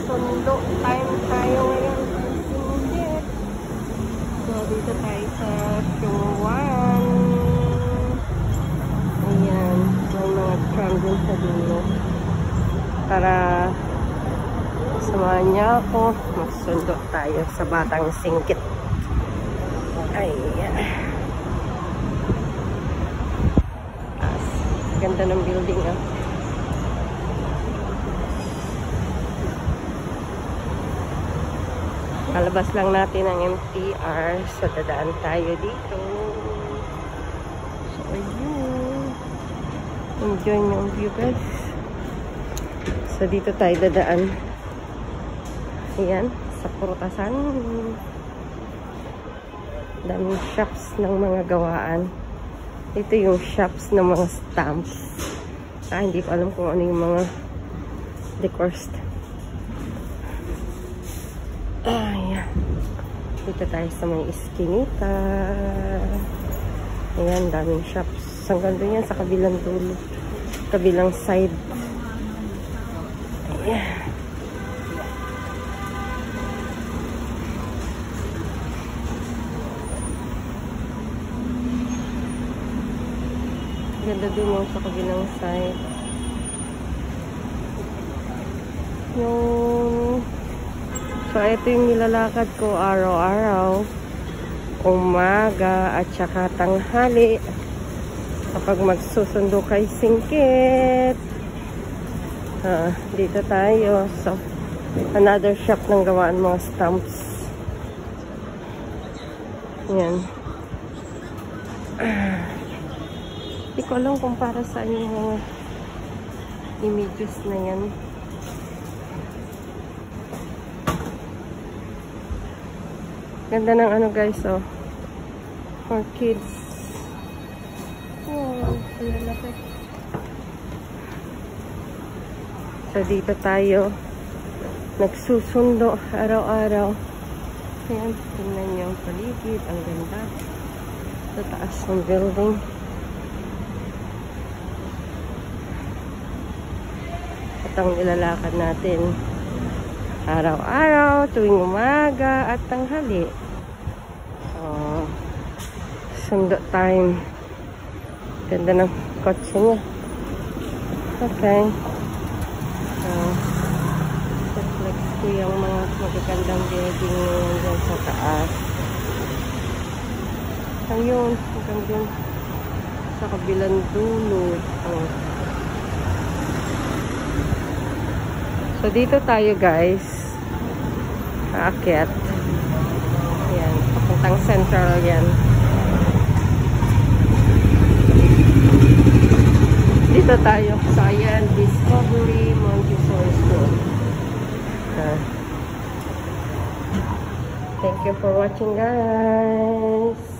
Sundo time tayo ngayon. So, dito tayo sa Chungwan. Ayan. May mga tram din sa dulo. Para samahan niya ako. Magsundo tayo sa Batang Singkit. Ayan. Ganda ng building, ah. Kalabas lang natin ang MTR. So, dadaan tayo dito. So, ayun. Enjoy yung view, guys. So, dito tayo dadaan. Ayan, sa Purutasan. Daming shops ng mga gawaan. Ito yung shops ng mga stamps. Hindi ko alam kung ano yung mga decors. Ayan. Dito tayo sa may Eskinita. Ayan, daming shops. Hanggang doon yan sa kabilang dulo. Kabilang side. Ayan. Ganda din mo sa kabilang side. So, ito yung nilalakad ko araw-araw. Umaga at saka tanghali. Kapag magsusundo kay Singkit. Dito tayo. So, another shop ng gawaan mga stamps. Yan. Hindi ko alam kung para saan yung mga images na yan. Ganda ng ano guys, oh. For kids. Wow, ang laki. So, dito tayo nagsusundo araw-araw. Ayan, tingnan niyo ang paligid. Ang ganda. Sa taas ng building. At ang nilalakad natin araw-araw, tuwing umaga at tanghali. Sundo time. Ganda ng kotse niya. Okay. Reflex ko yung mga magagandang building dyan sa taas. Ayun, hanggang dun sa kabilang dulo. So, dito tayo guys. Aakyat. Ayan. Papuntang Central yan. Dito tayo sa Discovery Montessori School. Thank you for watching guys.